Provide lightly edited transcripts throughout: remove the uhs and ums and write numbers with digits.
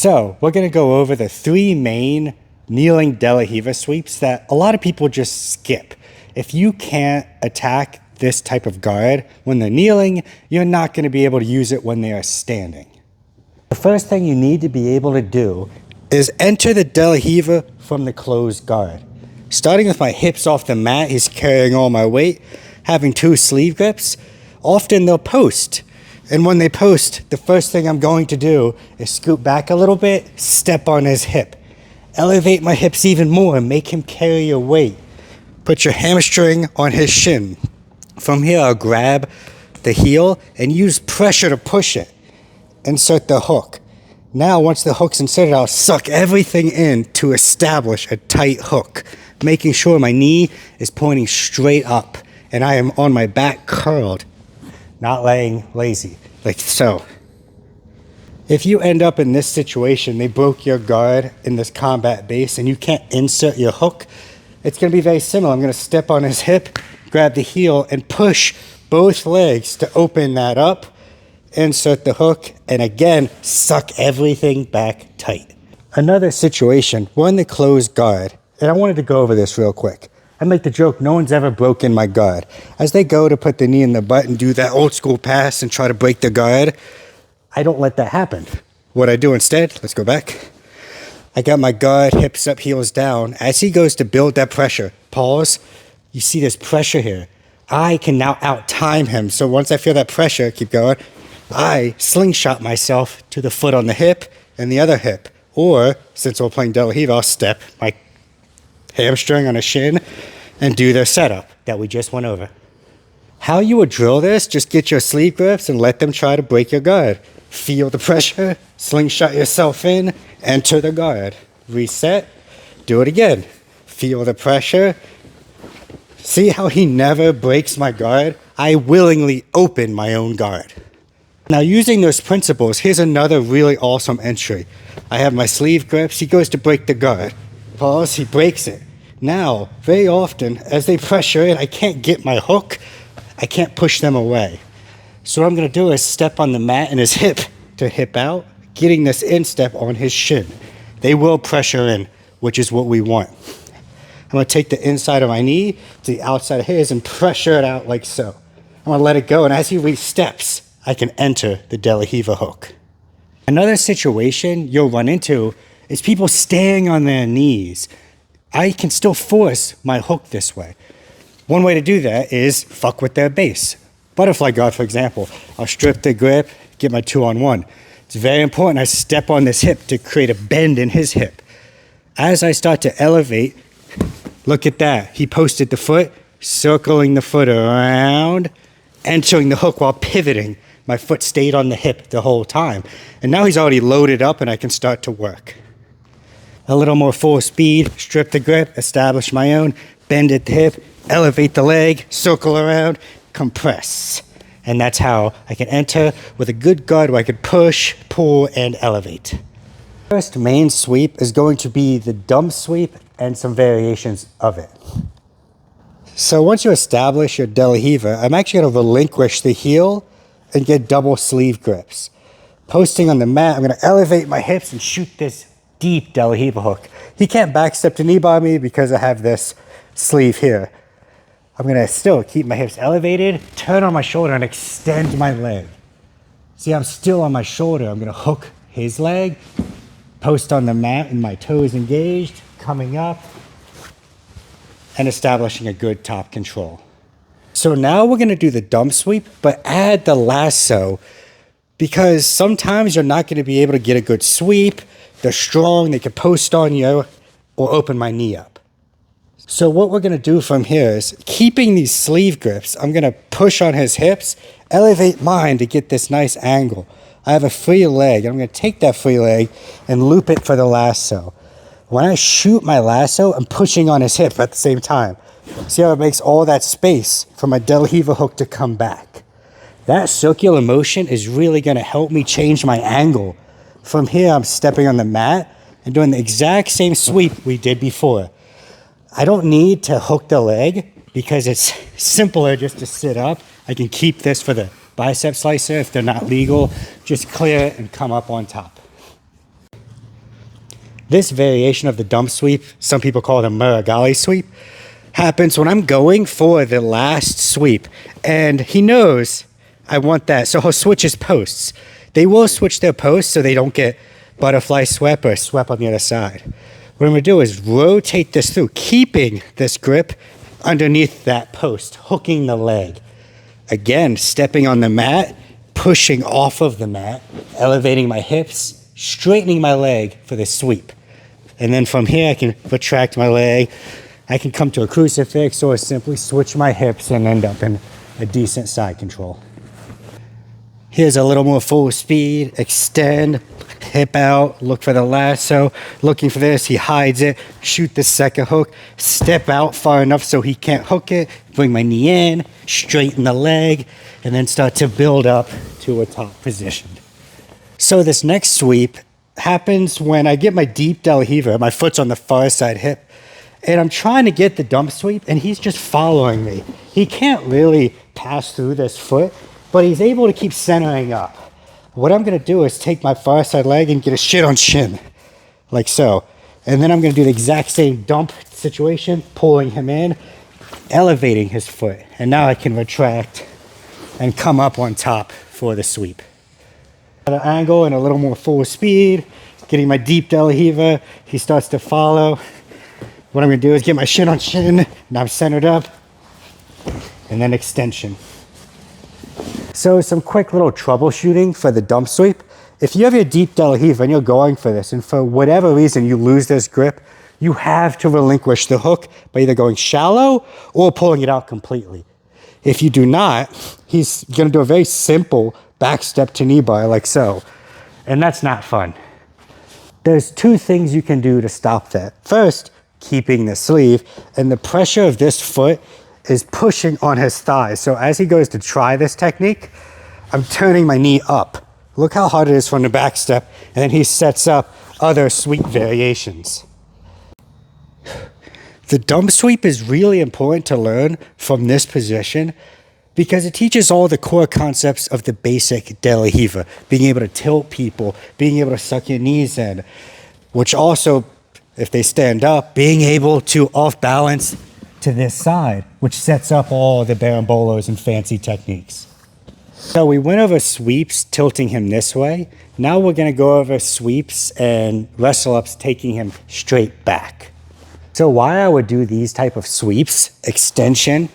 So we're going to go over the three main kneeling De La Riva sweeps that a lot of people just skip. If you can't attack this type of guard when they're kneeling, you're not going to be able to use it when they are standing. The first thing you need to be able to do is enter the De La Riva from the closed guard. Starting with my hips off the mat, he's carrying all my weight, having two sleeve grips. Often they'll post. And when they post, the first thing I'm going to do is scoot back a little bit, step on his hip. Elevate my hips even more and make him carry your weight. Put your hamstring on his shin. From here, I'll grab the heel and use pressure to push it. Insert the hook. Now, once the hook's inserted, I'll suck everything in to establish a tight hook, making sure my knee is pointing straight up and I am on my back curled, not laying lazy, like so. If you end up in this situation, they broke your guard in this combat base and you can't insert your hook, it's going to be very similar. I'm going to step on his hip, grab the heel, and push both legs to open that up, insert the hook, and again, suck everything back tight. Another situation, we're in the closed guard, and I wanted to go over this real quick. I make the joke, no one's ever broken my guard. As they go to put the knee in the butt and do that old school pass and try to break the guard, I don't let that happen. What I do instead, let's go back. I got my guard, hips up, heels down. As he goes to build that pressure, pause, you see this pressure here. I can now out-time him. So once I feel that pressure, keep going, I slingshot myself to the foot on the hip and the other hip. Or, since we're playing De La Riva, I'll step my hamstring on a shin and do the setup that we just went over. How you would drill this, just get your sleeve grips and let them try to break your guard. Feel the pressure, slingshot yourself in, enter the guard. Reset, do it again. Feel the pressure. See how he never breaks my guard? I willingly open my own guard. Now, using those principles, here's another really awesome entry. I have my sleeve grips, he goes to break the guard. Pause, he breaks it. Now, very often, as they pressure in, I can't get my hook, I can't push them away. So what I'm going to do is step on the mat and his hip to hip out, getting this instep on his shin. They will pressure in, which is what we want. I'm going to take the inside of my knee to the outside of his and pressure it out like so. I'm going to let it go, and as he re-steps, I can enter the De La Riva hook. Another situation you'll run into is people staying on their knees. I can still force my hook this way. One way to do that is fuck with their base. Butterfly guard, for example. I'll strip the grip, get my 2-on-1. It's very important I step on this hip to create a bend in his hip. As I start to elevate, look at that. He posted the foot, circling the foot around, entering the hook while pivoting. My foot stayed on the hip the whole time. And now he's already loaded up and I can start to work. A little more full speed, strip the grip, establish my own, bend at the hip, elevate the leg, circle around, compress. And that's how I can enter with a good guard where I can push, pull, and elevate. First main sweep is going to be the dump sweep and some variations of it. So once you establish your De La Riva, I'm actually going to relinquish the heel and get double sleeve grips. Posting on the mat, I'm going to elevate my hips and shoot this deep De La Riva hook. He can't backstep to knee bar me because I have this sleeve here. I'm going to still keep my hips elevated, turn on my shoulder, and extend my leg. See, I'm still on my shoulder. I'm going to hook his leg, post on the mat, and my toes engaged, coming up, and establishing a good top control. So now we're going to do the dump sweep, but add the lasso, because sometimes you're not going to be able to get a good sweep. They're strong, they can post on you, or open my knee up. So what we're going to do from here is, keeping these sleeve grips, I'm going to push on his hips, elevate mine to get this nice angle. I have a free leg, and I'm going to take that free leg and loop it for the lasso. When I shoot my lasso, I'm pushing on his hip at the same time. See how it makes all that space for my De La Riva hook to come back? That circular motion is really going to help me change my angle. From here, I'm stepping on the mat and doing the exact same sweep we did before. I don't need to hook the leg because it's simpler just to sit up. I can keep this for the bicep slicer if they're not legal. Just clear it and come up on top. This variation of the dump sweep, some people call it a Muragali sweep, happens when I'm going for the last sweep. And he knows I want that, so he'll switch his posts. They will switch their posts so they don't get butterfly swept or swept on the other side. What I'm gonna do is rotate this through, keeping this grip underneath that post, hooking the leg. Again, stepping on the mat, pushing off of the mat, elevating my hips, straightening my leg for the sweep. And then from here, I can retract my leg. I can come to a crucifix or simply switch my hips and end up in a decent side control. Here's a little more full speed, extend, hip out, look for the lasso, looking for this, he hides it, shoot the second hook, step out far enough so he can't hook it, bring my knee in, straighten the leg, and then start to build up to a top position. So this next sweep happens when I get my deep De La Riva, my foot's on the far side hip, and I'm trying to get the dump sweep, and he's just following me. He can't really pass through this foot, but he's able to keep centering up. What I'm gonna do is take my far side leg and get a shin on shin, like so. And then I'm gonna do the exact same dump situation, pulling him in, elevating his foot. And now I can retract and come up on top for the sweep. At an angle and a little more full speed, getting my deep De La Riva, he starts to follow. What I'm gonna do is get my shin on shin, now I'm centered up, and then extension. So some quick little troubleshooting for the dump sweep. If you have your deep De La Riva and you're going for this, and for whatever reason you lose this grip, you have to relinquish the hook by either going shallow or pulling it out completely. If you do not, he's gonna do a very simple back step to knee bar like so, and that's not fun. There's two things you can do to stop that. First, keeping the sleeve, and the pressure of this foot is pushing on his thighs. So as he goes to try this technique, I'm turning my knee up. Look how hard it is from the back step, and then he sets up other sweep variations. The dump sweep is really important to learn from this position because it teaches all the core concepts of the basic De La Riva, being able to tilt people, being able to suck your knees in, which also, if they stand up, being able to off balance to this side, which sets up all the barambolos and fancy techniques. So we went over sweeps, tilting him this way. Now we're gonna go over sweeps and wrestle ups, taking him straight back. So why I would do these type of sweeps, extension,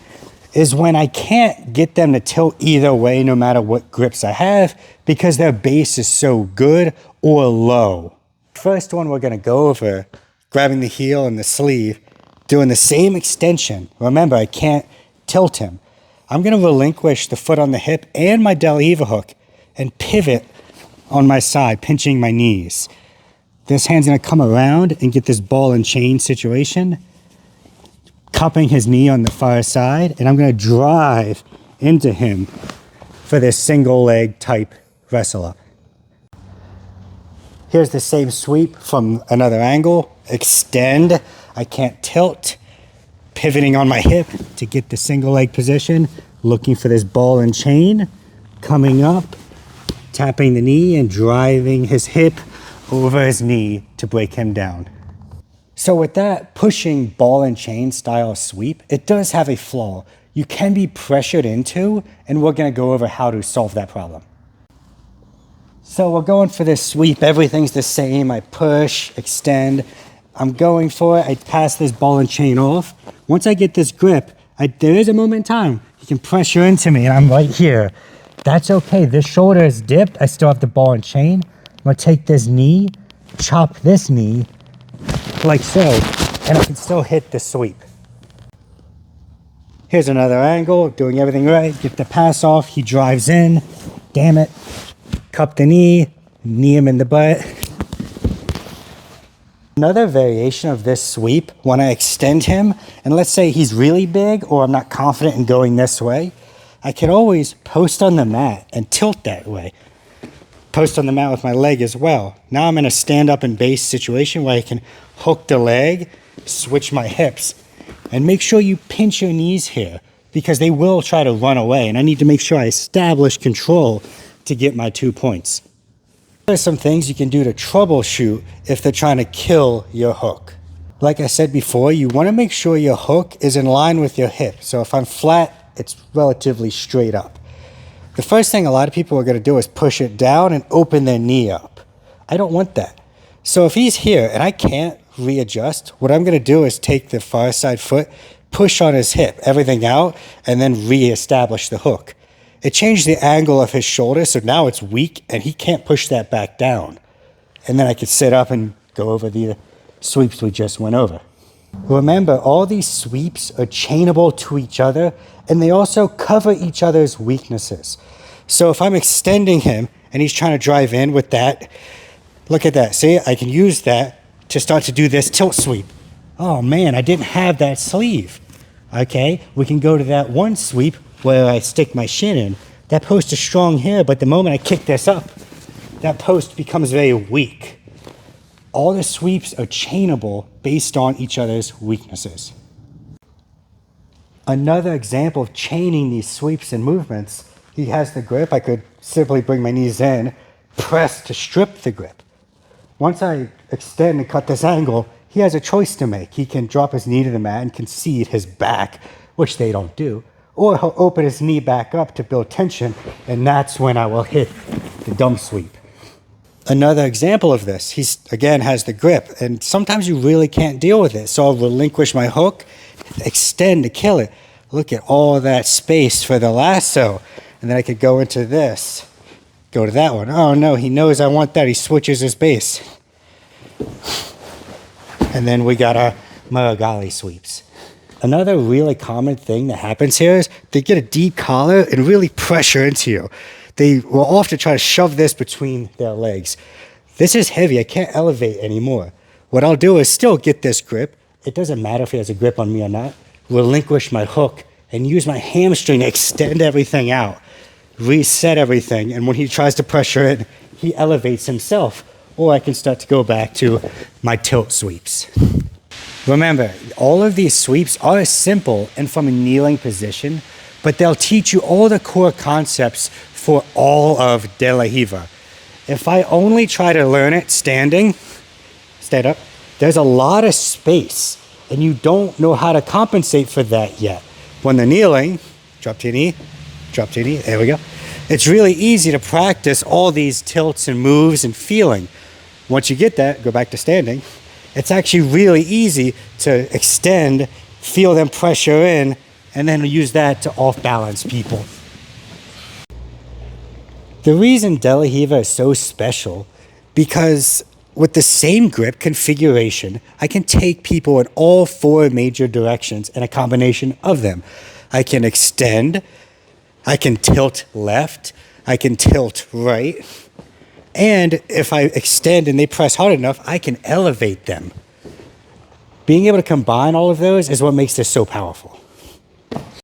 is when I can't get them to tilt either way, no matter what grips I have, because their base is so good or low. First one we're gonna go over, grabbing the heel and the sleeve, doing the same extension. Remember, I can't tilt him. I'm gonna relinquish the foot on the hip and my De La Riva hook and pivot on my side, pinching my knees. This hand's gonna come around and get this ball and chain situation, cupping his knee on the far side, and I'm gonna drive into him for this single leg type wrestle up. Here's the same sweep from another angle, extend. I can't tilt, pivoting on my hip to get the single leg position, looking for this ball and chain, coming up, tapping the knee and driving his hip over his knee to break him down. So with that pushing ball and chain style sweep, it does have a flaw. You can be pressured into, and we're gonna go over how to solve that problem. So we're going for this sweep, everything's the same. I push, extend, I'm going for it. I pass this ball and chain off. Once I get this grip, there is a moment in time. You can pressure into me, and I'm right here. That's okay. This shoulder is dipped. I still have the ball and chain. I'm gonna take this knee, chop this knee, like so, and I can still hit the sweep. Here's another angle, doing everything right. Get the pass off. He drives in. Damn it. Cup the knee him in the butt. Another variation of this sweep, when I extend him, and let's say he's really big or I'm not confident in going this way, I can always post on the mat and tilt that way. Post on the mat with my leg as well. Now I'm in a stand up and base situation where I can hook the leg, switch my hips, and make sure you pinch your knees here because they will try to run away, and I need to make sure I establish control to get my 2 points. There's some things you can do to troubleshoot if they're trying to kill your hook. Like I said before, you want to make sure your hook is in line with your hip. So if I'm flat, it's relatively straight up. The first thing a lot of people are going to do is push it down and open their knee up. I don't want that. So if he's here and I can't readjust, what I'm going to do is take the far side foot, push on his hip, everything out, and then reestablish the hook. It changed the angle of his shoulder, so now it's weak and he can't push that back down. And then I can sit up and go over the sweeps we just went over. Remember, all these sweeps are chainable to each other, and they also cover each other's weaknesses. So if I'm extending him and he's trying to drive in with that, look at that. See, I can use that to start to do this tilt sweep. Oh man, I didn't have that sleeve. Okay, we can go to that one sweep where I stick my shin in. That post is strong here, but the moment I kick this up, that post becomes very weak. All the sweeps are chainable based on each other's weaknesses. Another example of chaining these sweeps and movements, he has the grip. I could simply bring my knees in, press to strip the grip. Once I extend and cut this angle, he has a choice to make. He can drop his knee to the mat and concede his back, which they don't do, or he'll open his knee back up to build tension, and that's when I will hit the dumb sweep. Another example of this, he's again has the grip, and sometimes you really can't deal with it, so I'll relinquish my hook, extend to kill it. Look at all that space for the lasso, and then I could go into this, go to that one. Oh no, he knows I want that. He switches his base. And then we got our Maragali sweeps. Another really common thing that happens here is they get a deep collar and really pressure into you. They will often try to shove this between their legs. This is heavy. I can't elevate anymore. What I'll do is still get this grip. It doesn't matter if he has a grip on me or not. Relinquish my hook and use my hamstring to extend everything out. Reset everything. And when he tries to pressure it, he elevates himself. Or I can start to go back to my tilt sweeps. Remember, all of these sweeps are simple and from a kneeling position, but they'll teach you all the core concepts for all of De La Riva. If I only try to learn it standing, stand up, there's a lot of space, and you don't know how to compensate for that yet. When they're kneeling, drop to your knee, drop to your knee, there we go. It's really easy to practice all these tilts and moves and feeling. Once you get that, go back to standing. It's actually really easy to extend, feel them pressure in, and then use that to off-balance people. The reason De La Riva is so special, because with the same grip configuration, I can take people in all four major directions and a combination of them. I can extend, I can tilt left, I can tilt right, and if I extend and they press hard enough, I can elevate them. Being able to combine all of those is what makes this so powerful.